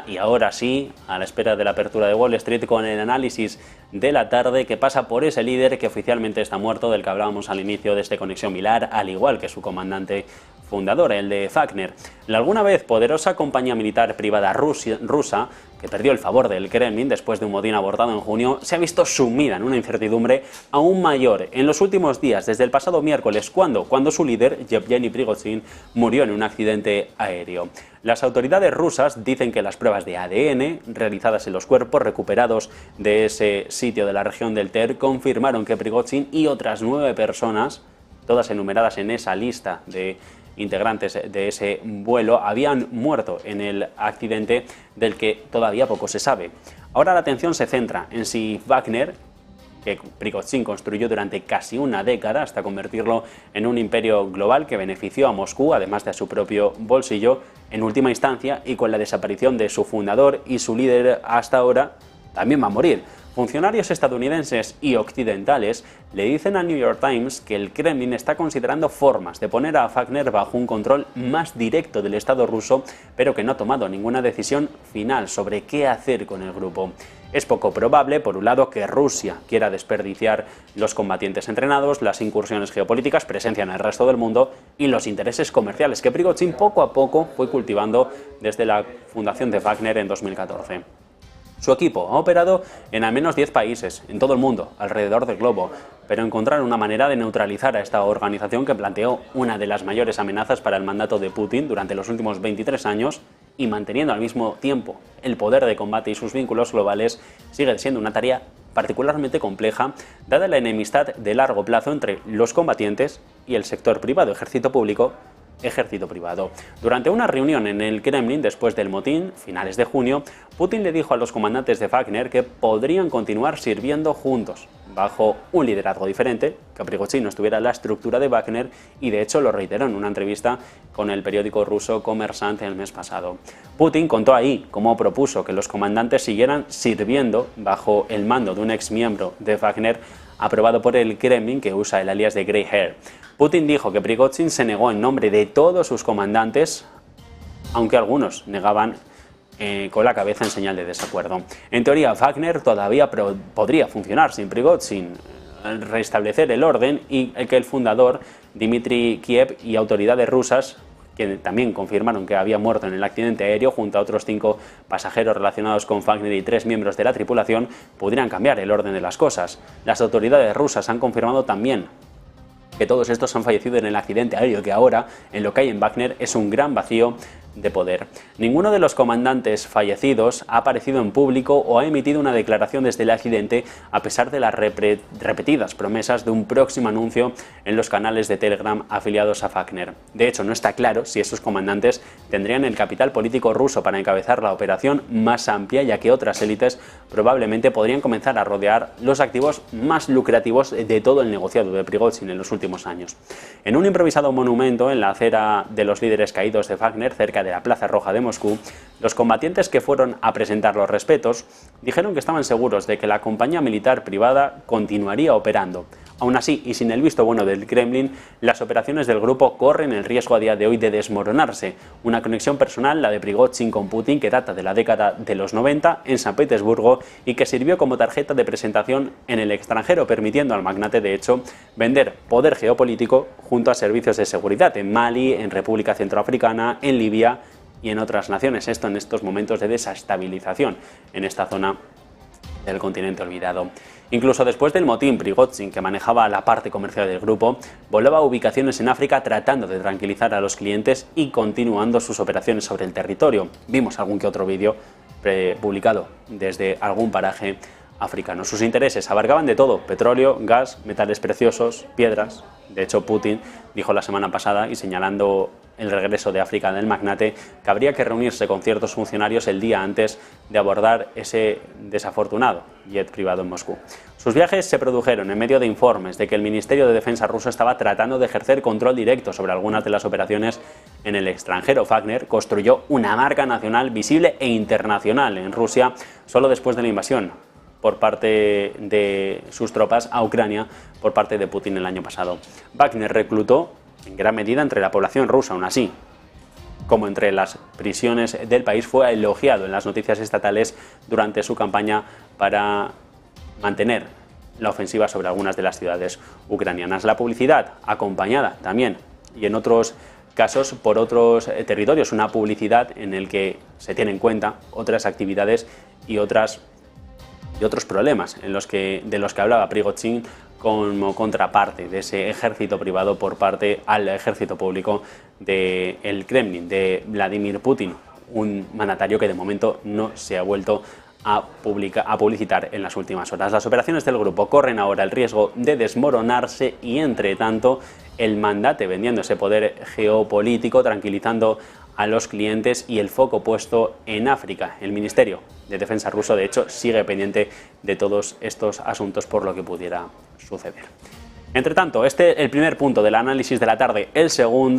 Y ahora sí, a la espera de la apertura de Wall Street, con el análisis de la tarde que pasa por ese líder que oficialmente está muerto, del que hablábamos al inicio de este Conexión Milar, al igual que su comandante fundador, el de Wagner. La alguna vez poderosa compañía militar privada rusa, que perdió el favor del Kremlin después de un motín abortado en junio, se ha visto sumida en una incertidumbre aún mayor en los últimos días, desde el pasado miércoles, cuando su líder, Yevgeny Prigozhin, murió en un accidente aéreo. Las autoridades rusas dicen que las pruebas de ADN realizadas en los cuerpos recuperados de ese sitio de la región del Ter confirmaron que Prigozhin y otras 9 personas, todas enumeradas en esa lista de integrantes de ese vuelo, habían muerto en el accidente, del que todavía poco se sabe. Ahora la atención se centra en si Wagner, que Prigozhin construyó durante casi una década hasta convertirlo en un imperio global que benefició a Moscú, además de a su propio bolsillo, en última instancia, y con la desaparición de su fundador y su líder hasta ahora, también va a morir. Funcionarios estadounidenses y occidentales le dicen al New York Times que el Kremlin está considerando formas de poner a Wagner bajo un control más directo del Estado ruso, pero que no ha tomado ninguna decisión final sobre qué hacer con el grupo. Es poco probable, por un lado, que Rusia quiera desperdiciar los combatientes entrenados, las incursiones geopolíticas, presencia en el resto del mundo y los intereses comerciales que Prigozhin poco a poco fue cultivando desde la fundación de Wagner en 2014. Su equipo ha operado en al menos 10 países, en todo el mundo, alrededor del globo, pero encontraron una manera de neutralizar a esta organización que planteó una de las mayores amenazas para el mandato de Putin durante los últimos 23 años y manteniendo al mismo tiempo el poder de combate y sus vínculos globales, sigue siendo una tarea particularmente compleja, dada la enemistad de largo plazo entre los combatientes y el sector privado, ejército público, ejército privado. Durante una reunión en el Kremlin después del motín, finales de junio, Putin le dijo a los comandantes de Wagner que podrían continuar sirviendo juntos, bajo un liderazgo diferente, que Prigozhin no estuviera en la estructura de Wagner, y de hecho lo reiteró en una entrevista con el periódico ruso Kommersant el mes pasado. Putin contó ahí cómo propuso que los comandantes siguieran sirviendo bajo el mando de un exmiembro de Wagner aprobado por el Kremlin, que usa el alias de Grey Hair. Putin dijo que Prigozhin se negó en nombre de todos sus comandantes, aunque algunos negaban con la cabeza en señal de desacuerdo. En teoría, Wagner todavía podría funcionar sin Prigozhin, restablecer el orden, y que el fundador, Dmitry Kiev, y autoridades rusas, que también confirmaron que había muerto en el accidente aéreo junto a otros 5 pasajeros relacionados con Wagner y 3 miembros de la tripulación, pudieran cambiar el orden de las cosas. Las autoridades rusas han confirmado también que todos estos han fallecido en el accidente aéreo, que ahora, en lo que hay en Wagner, es un gran vacío de poder. Ninguno de los comandantes fallecidos ha aparecido en público o ha emitido una declaración desde el accidente, a pesar de las repetidas promesas de un próximo anuncio en los canales de Telegram afiliados a Wagner. De hecho, no está claro si esos comandantes tendrían el capital político ruso para encabezar la operación más amplia, ya que otras élites probablemente podrían comenzar a rodear los activos más lucrativos de todo el negociado de Prigozhin en los últimos años. En un improvisado monumento en la acera de los líderes caídos de Wagner, cerca de la Plaza Roja de Moscú, los combatientes que fueron a presentar los respetos dijeron que estaban seguros de que la compañía militar privada continuaría operando. Aún así, y sin el visto bueno del Kremlin, las operaciones del grupo corren el riesgo a día de hoy de desmoronarse. Una conexión personal, la de Prigozhin con Putin, que data de la década de los 90 en San Petersburgo y que sirvió como tarjeta de presentación en el extranjero, permitiendo al magnate, de hecho, vender poder geopolítico junto a servicios de seguridad en Mali, en República Centroafricana, en Libia y en otras naciones. Esto en estos momentos de desestabilización en esta zona del continente olvidado. Incluso después del motín, Prigozhin, que manejaba la parte comercial del grupo, volaba a ubicaciones en África tratando de tranquilizar a los clientes y continuando sus operaciones sobre el territorio. Vimos algún que otro vídeo publicado desde algún paraje africano. Sus intereses abarcaban de todo: petróleo, gas, metales preciosos, piedras. De hecho, Putin dijo la semana pasada, y señalando el regreso de África del magnate, que habría que reunirse con ciertos funcionarios el día antes de abordar ese desafortunado jet privado en Moscú. Sus viajes se produjeron en medio de informes de que el Ministerio de Defensa ruso estaba tratando de ejercer control directo sobre algunas de las operaciones en el extranjero. Wagner construyó una marca nacional visible e internacional en Rusia solo después de la invasión por parte de sus tropas a Ucrania por parte de Putin el año pasado. Wagner reclutó en gran medida entre la población rusa, aún así. como entre las prisiones del país, fue elogiado en las noticias estatales durante su campaña para mantener la ofensiva sobre algunas de las ciudades ucranianas. La publicidad acompañada también, y en otros casos, por otros territorios, una publicidad en el que se tienen en cuenta otras actividades y otros problemas de los que hablaba Prigozhin como contraparte de ese ejército privado por parte al ejército público del Kremlin, de Vladimir Putin, un mandatario que de momento no se ha vuelto a publicitar en las últimas horas. Las operaciones del grupo corren ahora el riesgo de desmoronarse y, entre tanto, el mandate vendiendo ese poder geopolítico, tranquilizando a los clientes y el foco puesto en África. El Ministerio de Defensa ruso, de hecho, sigue pendiente de todos estos asuntos por lo que pudiera suceder. Entre tanto, el primer punto del análisis de la tarde. El segundo